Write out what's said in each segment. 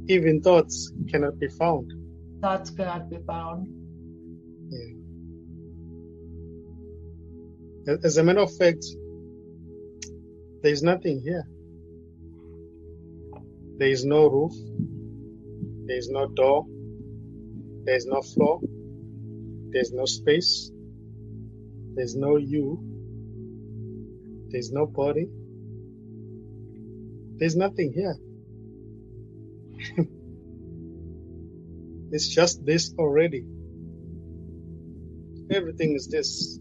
Even thoughts cannot be found. Thoughts cannot be found. Yeah. As a matter of fact, there is nothing here. There is no roof. There is no door. There is no floor. There is no space. There is no you. There is no body. There is nothing here. It's just this already. Everything is this.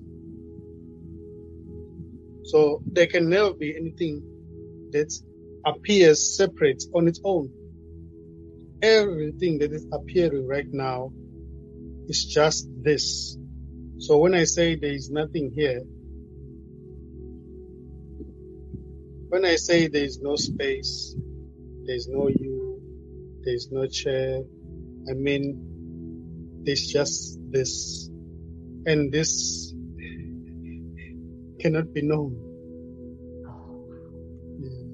So there can never be anything that appears separate on its own. Everything that is appearing right now is just this. So when I say there is nothing here, when I say there is no space, there is no you, there is no chair, I mean, there's just this. And this cannot be known. Yeah.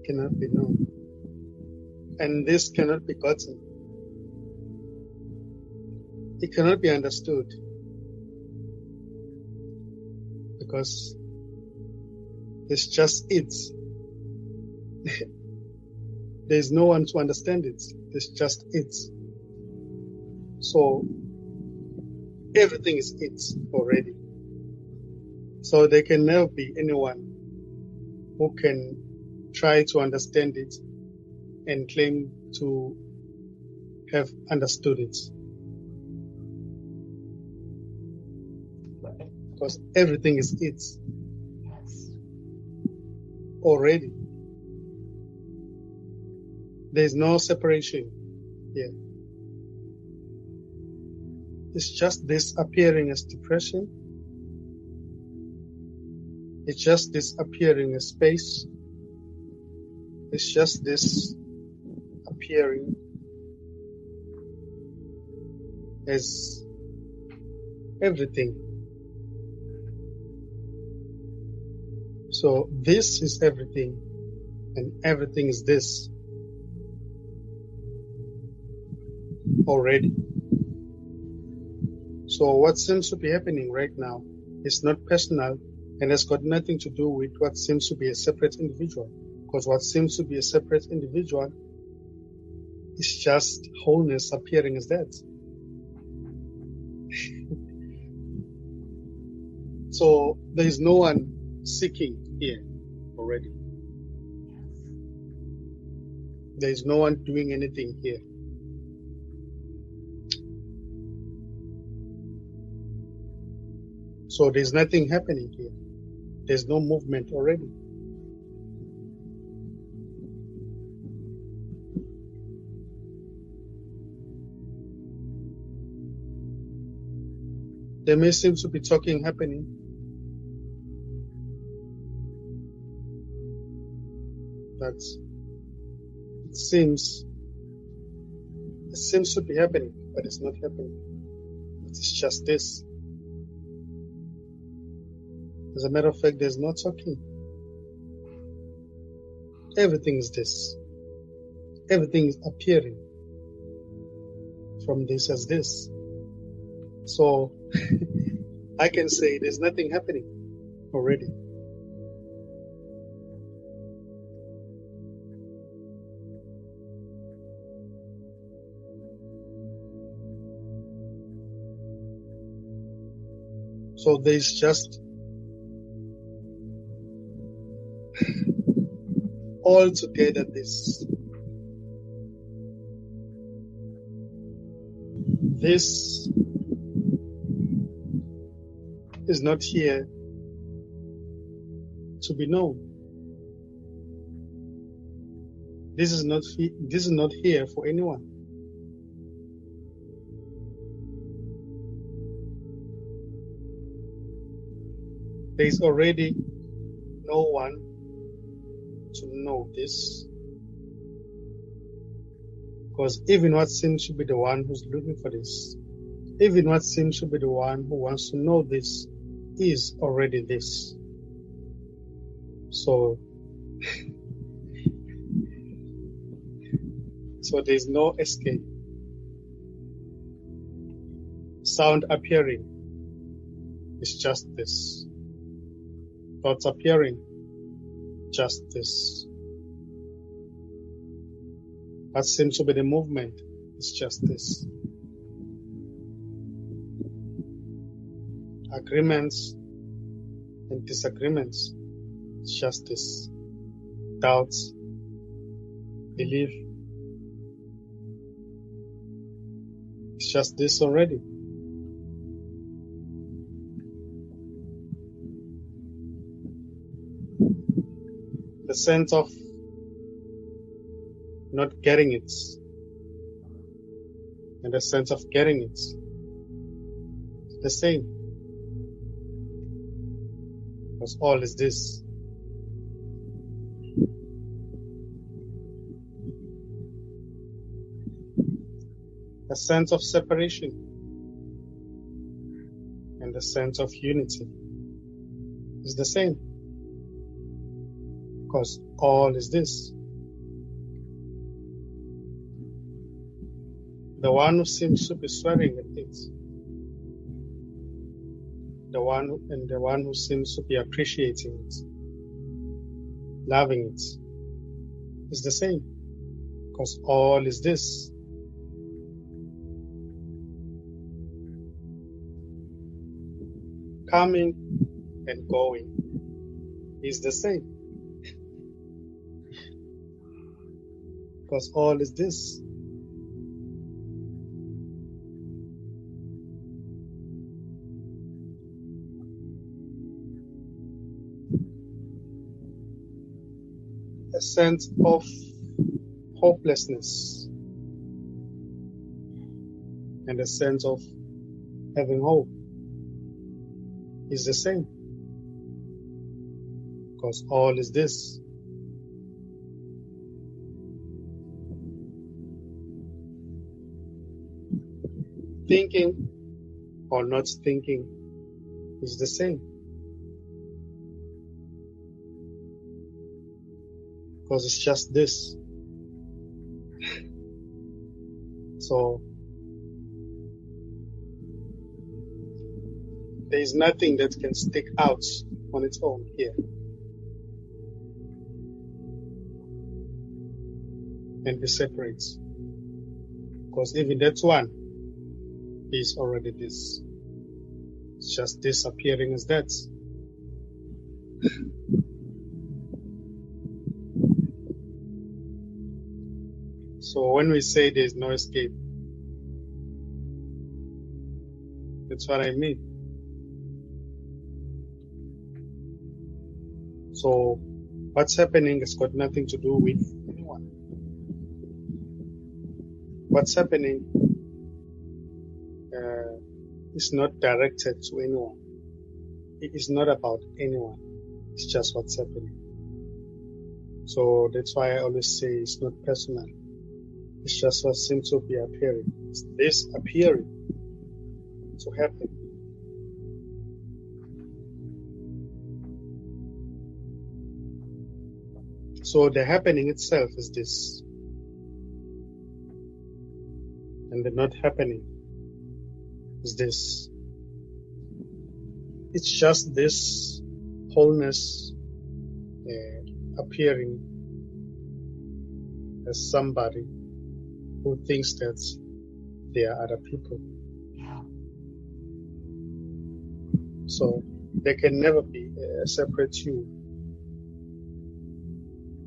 Cannot be known. And this cannot be gotten. It cannot be understood. Because it's just it. There's no one to understand it. It's just it. So everything is it already. So there can never be anyone who can try to understand it and claim to have understood it. Because everything is it. Yes. Already. There's no separation here. It's just this appearing as depression. It's just this appearing as space. It's just this appearing as everything. So this is everything, and everything is this already. So what seems to be happening right now is not personal and has got nothing to do with what seems to be a separate individual. Because what seems to be a separate individual is just wholeness appearing as that. So there is no one seeking here already. There is no one doing anything here. So there's nothing happening here. There's no movement already. There may seem to be talking happening. But it seems to be happening, but it's not happening. It's just this. As a matter of fact, there's no talking. Everything is this. Everything is appearing from this as this. So I can say there's nothing happening already. So there's just all together this. This is not here to be known. This is not here for anyone. There is already no one to know this. Because even what seems to be the one who's looking for this, even what seems to be the one who wants to know this, is already this. So So there is no escape. Sound appearing is just this. Thoughts appearing, just this. What seems to be the movement is just this. Agreements and disagreements, it's just this. Doubts, belief, it's just this already. The sense of not getting it and the sense of getting it, it's the same. Because all is this. A sense of separation and the sense of unity is the same. Because all is this. The one who seems to be swearing at it, the one who seems to be appreciating it, loving it, is the same. Because all is this. Coming and going is the same. Because all is this. A sense of hopelessness and a sense of having hope is the same. Because all is this. Thinking or not thinking is the same. Because it's just this. So there is nothing that can stick out on its own here and be separate. Because even that one is already this. It's just disappearing as that. So when we say there's no escape, that's what I mean. So what's happening has got nothing to do with anyone. What's happening is not directed to anyone. It is not about anyone. It's just what's happening. So that's why I always say it's not personal. It's just what seems to be appearing. It's this appearing to happen. So the happening itself is this. And the not happening is this. It's just this wholeness appearing as somebody who thinks that they are other people. Yeah. So there can never be a separate you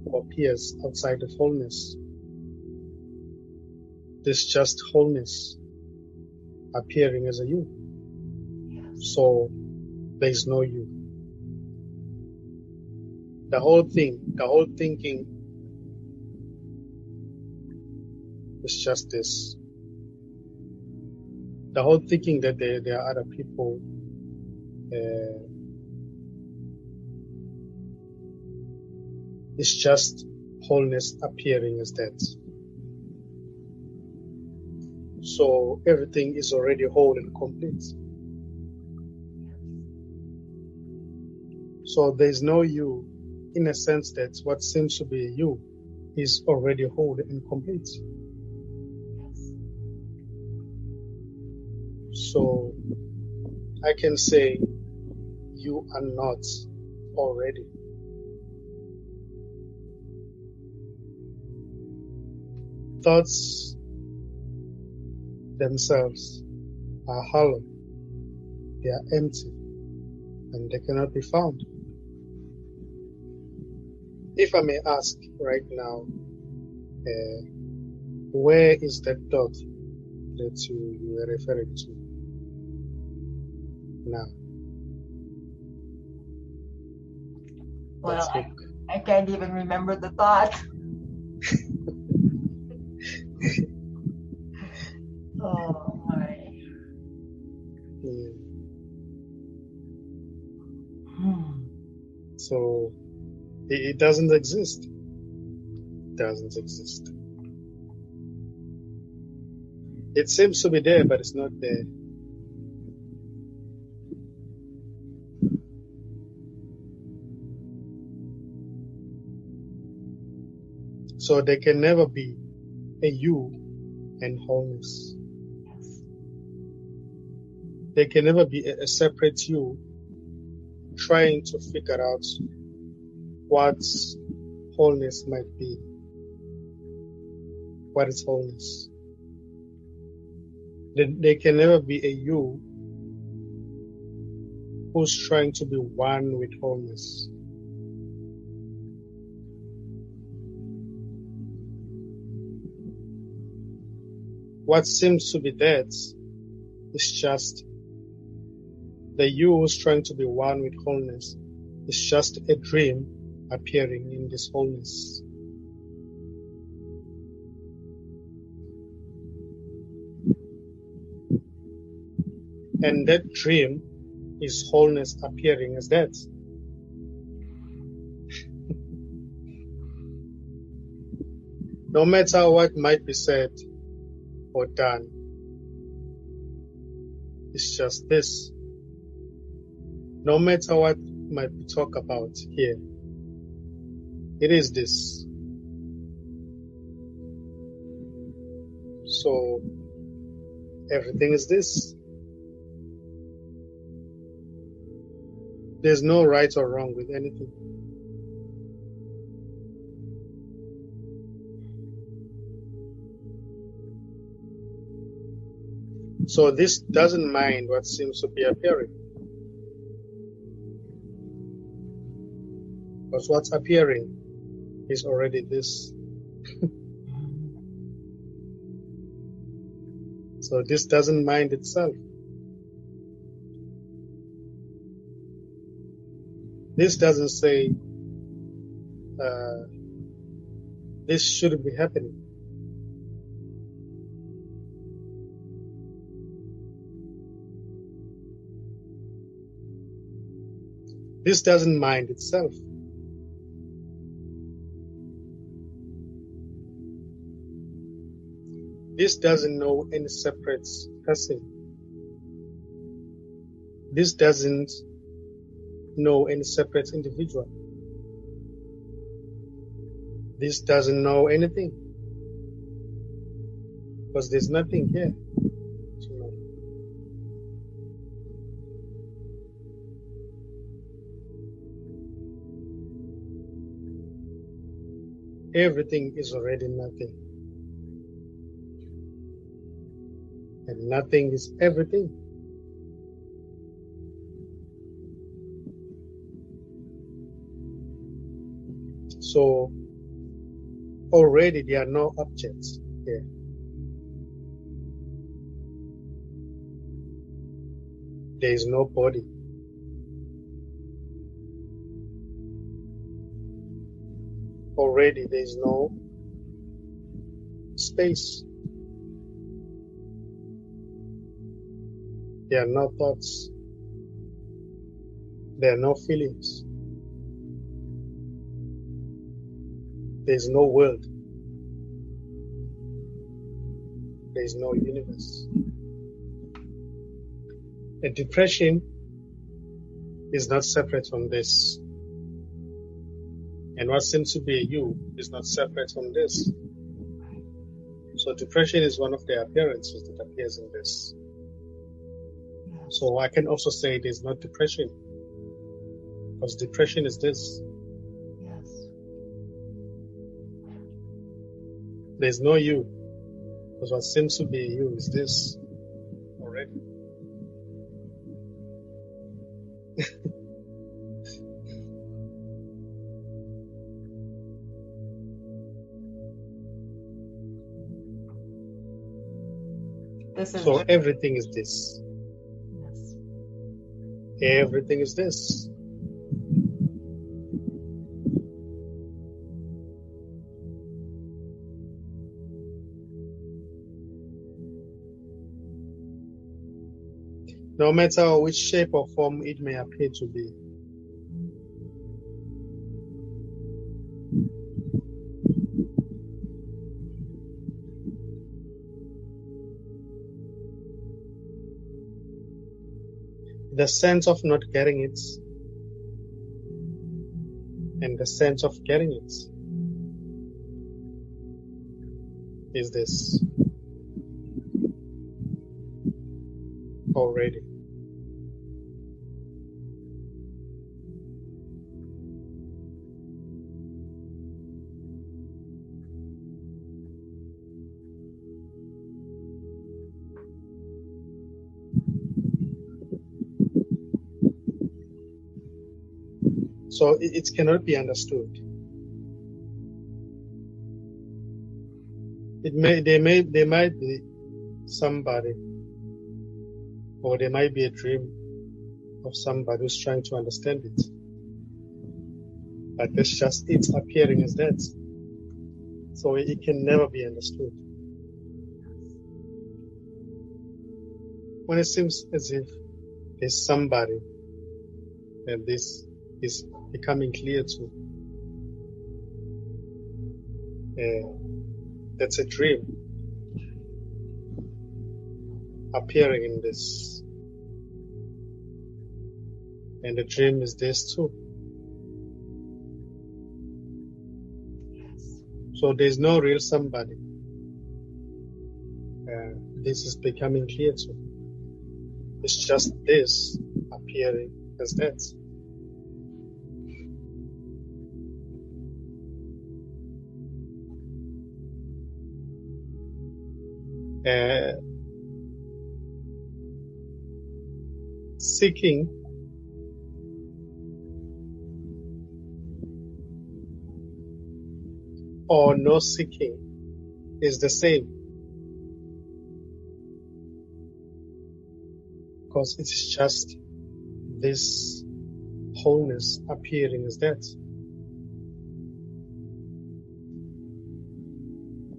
who appears outside of wholeness. This just wholeness appearing as a you. Yes. So there is no you. The whole thing, the whole thinking is just this. The whole thinking that there are other people is just wholeness appearing as that. So everything is already whole and complete. So there's no you in a sense that what seems to be you is already whole and complete. So I can say you are not already. Thoughts themselves are hollow, they are empty, and they cannot be found. If I may ask right now, where is that thought that you were referring to now? Well, I can't even remember the thought. Oh my. So it doesn't exist. It doesn't exist. It seems to be there, but it's not there. So there can never be a you and wholeness. There can never be a separate you trying to figure out what wholeness might be. What is wholeness? There can never be a you who's trying to be one with wholeness. What seems to be that is just the you who's trying to be one with wholeness is just a dream appearing in this wholeness. And that dream is wholeness appearing as that. No matter what might be said or done, it's just this. No matter what might be talked about here, it is this. So everything is this. There's no right or wrong with anything. So this doesn't mind what seems to be appearing. Because what's appearing is already this. So this doesn't mind itself. This doesn't say, this shouldn't be happening. This doesn't mind itself. This doesn't know any separate person. This doesn't know any separate individual. This doesn't know anything. Because there's nothing here to know. Everything is already nothing. And nothing is everything. So already there are no objects here. There is no body. Already there is no space. There are no thoughts. There are no feelings. There is no world. There is no universe. A depression is not separate from this. And what seems to be a you is not separate from this. So depression is one of the appearances that appears in this. So I can also say it is not depression, because depression is this. Yes. There's no you, because what seems to be you is this already. So everything is this. Yes. Everything is this. No matter which shape or form it may appear to be. The sense of not getting it and the sense of getting it is this already. So it cannot be understood. There might be somebody, or there might be a dream of somebody who's trying to understand it. But it's just it's appearing as that. So it can never be understood. When it seems as if there's somebody and this is becoming clear to, that's a dream appearing in this. And the dream is this too. So there's no real somebody. This is becoming clear to. It's just this appearing as that. Seeking or no seeking is the same, because it's just this wholeness appearing as that.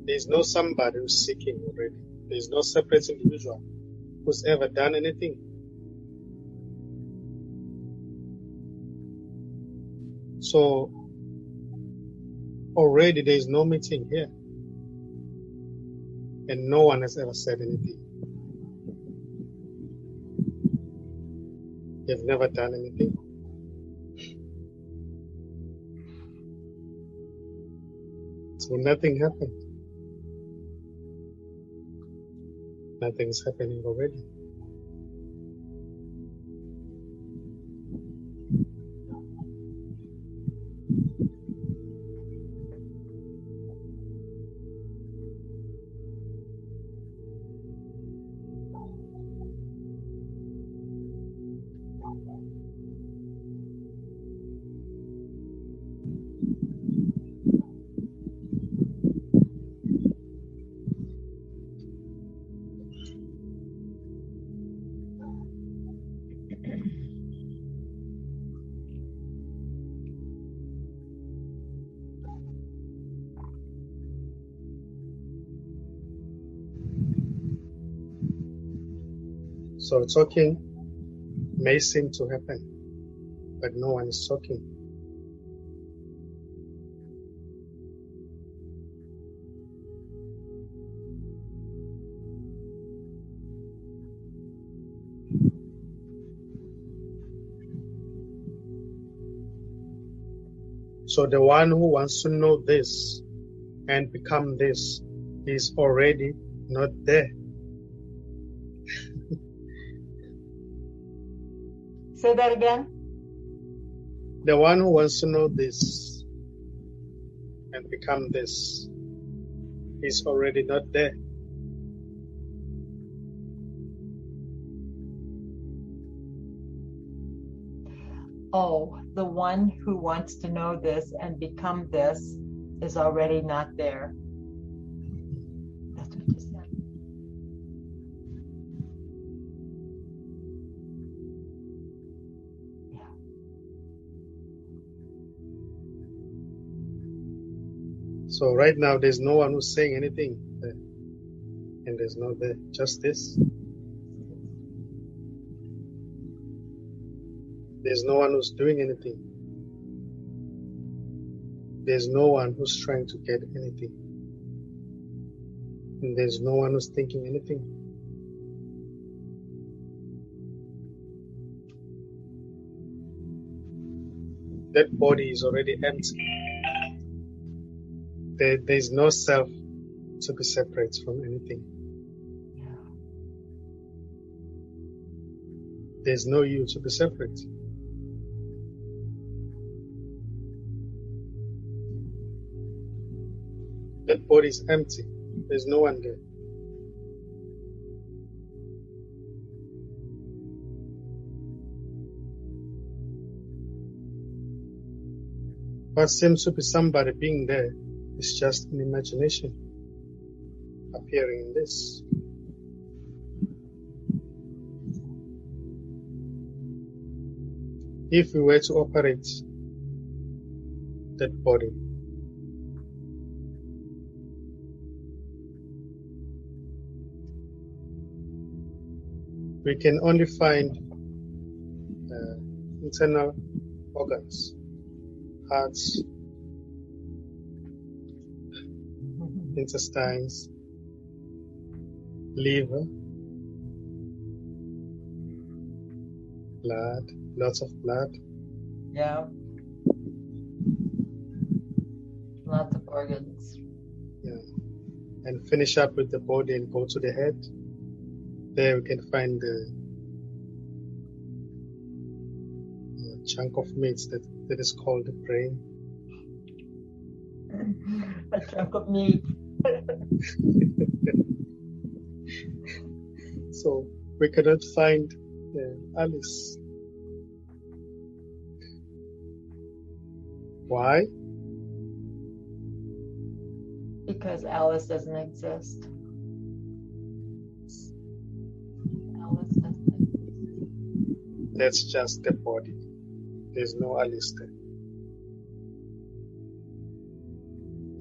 There's no somebody who's seeking already. There's no separate individual who's ever done anything. So already there is no meeting here, and no one has ever said anything. They've never done anything. So nothing happened. Nothing's happening already. So talking may seem to happen, but no one is talking. So the one who wants to know this and become this is already not there. Say that again. The one who wants to know this and become this is already not there. Oh, the one who wants to know this and become this is already not there. That's what you said. Yeah. So right now there's no one who's saying anything there. And there's no there, just this. There's no one who's doing anything. There's no one who's trying to get anything. And there's no one who's thinking anything. That body is already empty. There's no self to be separate from anything. There's no you to be separate. That body is empty. There's no one there. What seems to be somebody being there is just an imagination appearing in this. If we were to operate that body, we can only find internal organs, hearts, intestines, liver, blood, lots of blood. Yeah. Lots of organs. Yeah. And finish up with the body and go to the head. There we can find the chunk of meat that is called the brain. A chunk of meat. So we cannot find Alice. Why? Because Alice doesn't exist. Alice doesn't exist. That's just the body. There's no Alice there.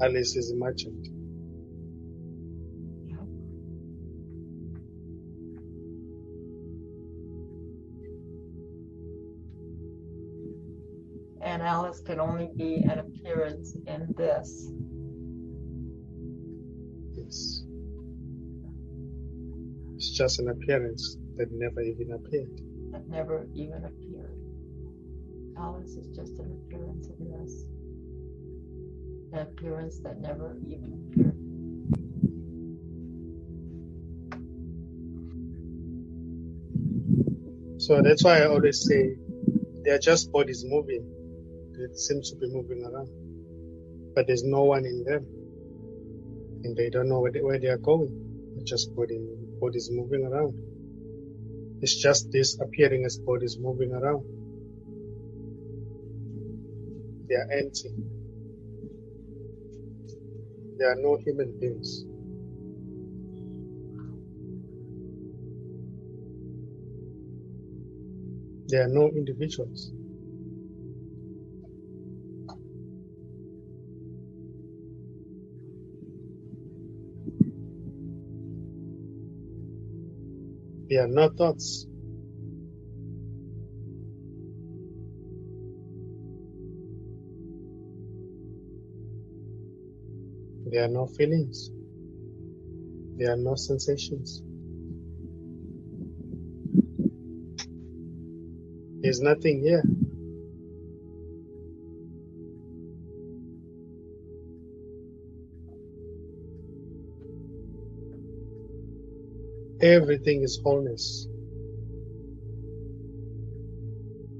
Alice is imagined. Yep. And Alice can only be an appearance in this. Yes. It's just an appearance that never even appeared. That never even appeared. Alice is just an appearance in this. An appearance that never even appeared. So that's why I always say they are just bodies moving. They seem to be moving around. But there's no one in them. And they don't know where they are going. They're just bodies moving around. It's just this appearing as bodies moving around. They are empty. There are no human beings. There are no individuals. There are no thoughts. There are no feelings. There are no sensations. There's nothing here. Everything is wholeness.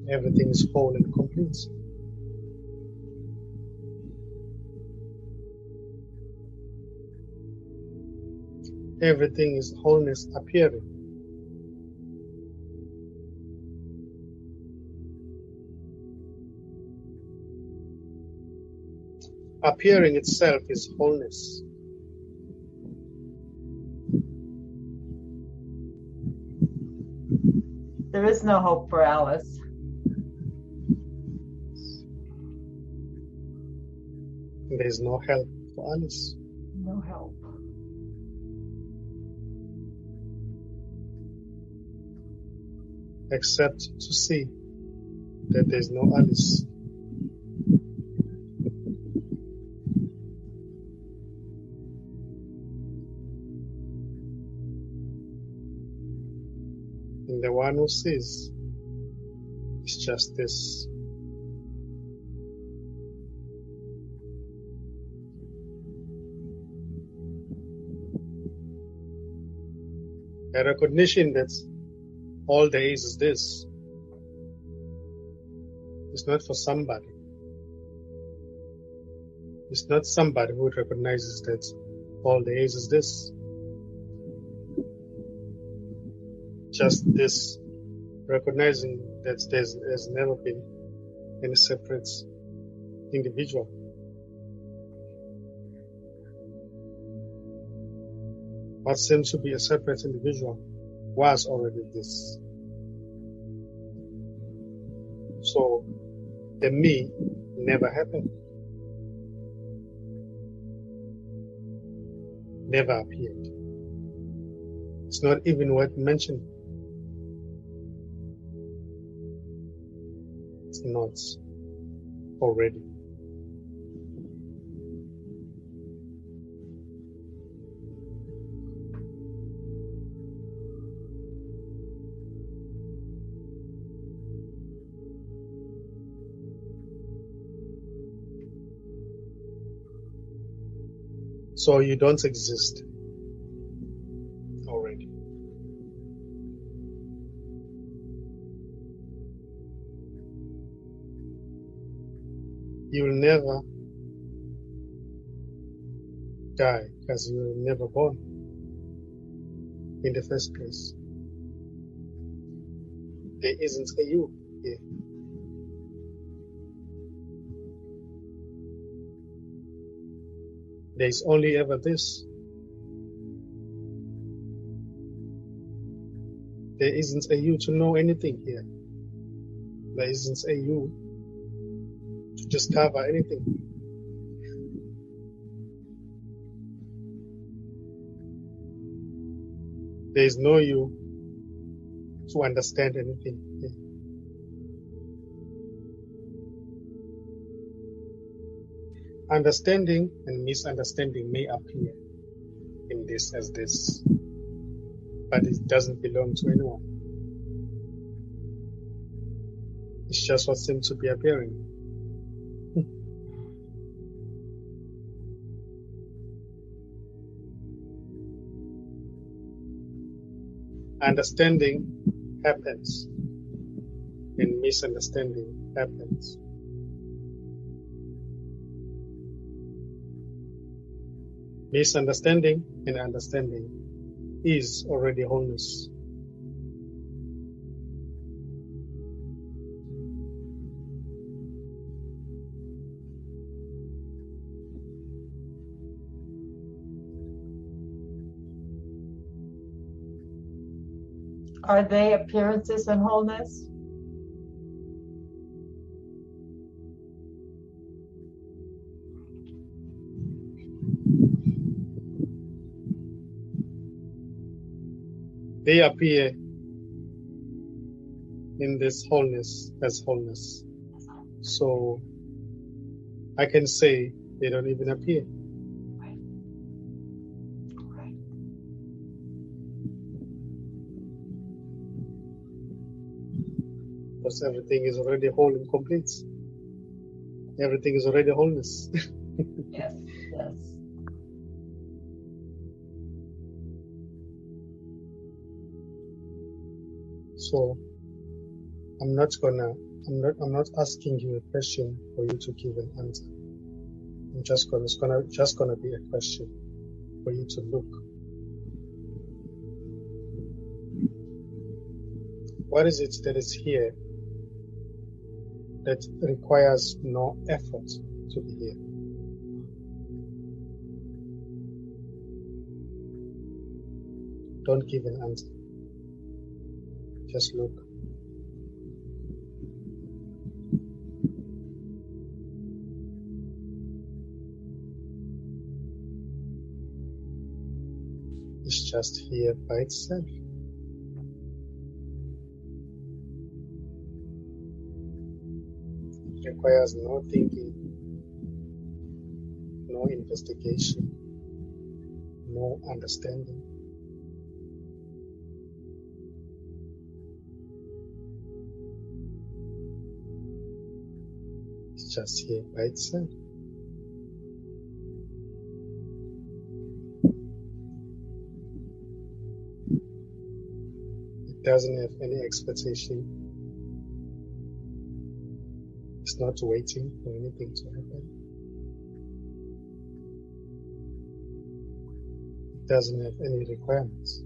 Everything is whole and complete. Everything is wholeness appearing. Appearing itself is wholeness. There is no hope for Alice. There is no help for Alice. No help. Except to see that there is no Alice. And the one who sees is just this. A recognition that all there is this. It's not for somebody. It's not somebody who recognizes that all there is this. Just this, recognizing that there's never been any separate individual. What seems to be a separate individual was already this. So the me never happened, never appeared. It's not even worth mentioning. It's not already. So you don't exist already. You will never die because you were never born in the first place. There isn't a you here. There is only ever this. There isn't a you to know anything here. There isn't a you to discover anything. There is no you to understand anything here. Understanding and misunderstanding may appear in this as this, but it doesn't belong to anyone. It's just what seems to be appearing. Understanding happens and misunderstanding happens. Misunderstanding and understanding is already wholeness. Are they appearances in wholeness? They appear in this wholeness as wholeness. So I can say they don't even appear. Right. Right. Because everything is already whole and complete. Everything is already wholeness. Yes. Yes. So I'm not gonna I'm not asking you a question for you to give an answer. It's gonna be a question for you to look. What is it that is here that requires no effort to be here? Don't give an answer. Just look. It's just here by itself. It requires no thinking, no investigation, no understanding. It's just here by itself. It doesn't have any expectation. It's not waiting for anything to happen. It doesn't have any requirements.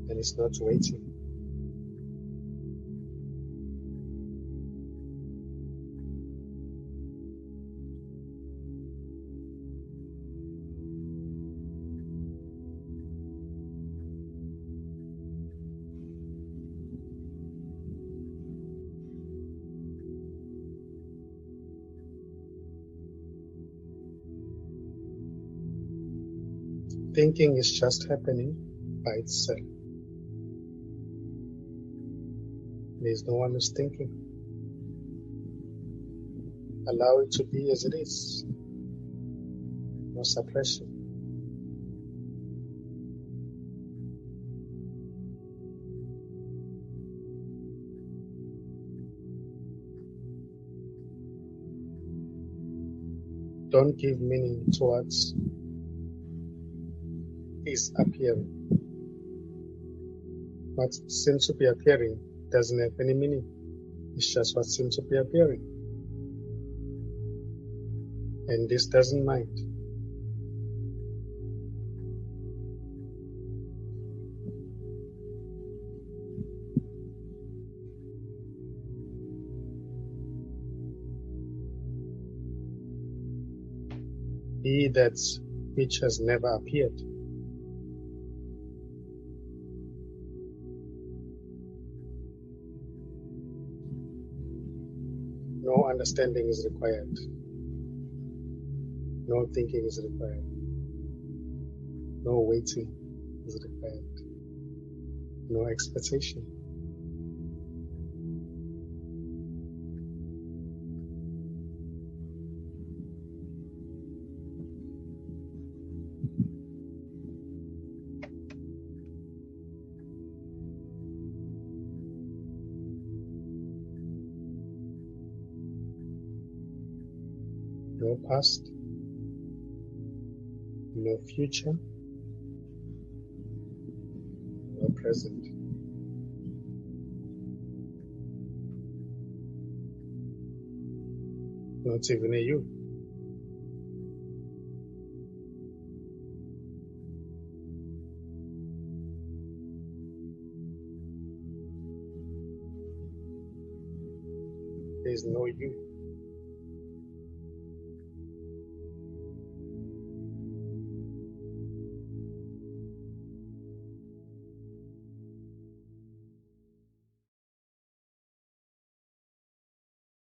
And it's not waiting. Thinking is just happening by itself. There's no one who's thinking. Allow it to be as it is. No suppression. Don't give meaning towards is appearing. What seems to be appearing doesn't have any meaning. It's just what seems to be appearing. And this doesn't mind. Be that which has never appeared. No understanding is required. No thinking is required. No waiting is required. No expectation. No past, no future, no present. Not even a you. There is no you.